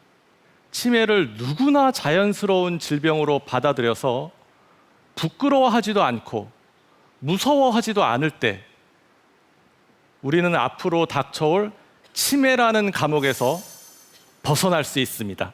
치매를 누구나 자연스러운 질병으로 받아들여서 부끄러워하지도 않고 무서워하지도 않을 때 우리는 앞으로 닥쳐올 치매라는 감옥에서 벗어날 수 있습니다.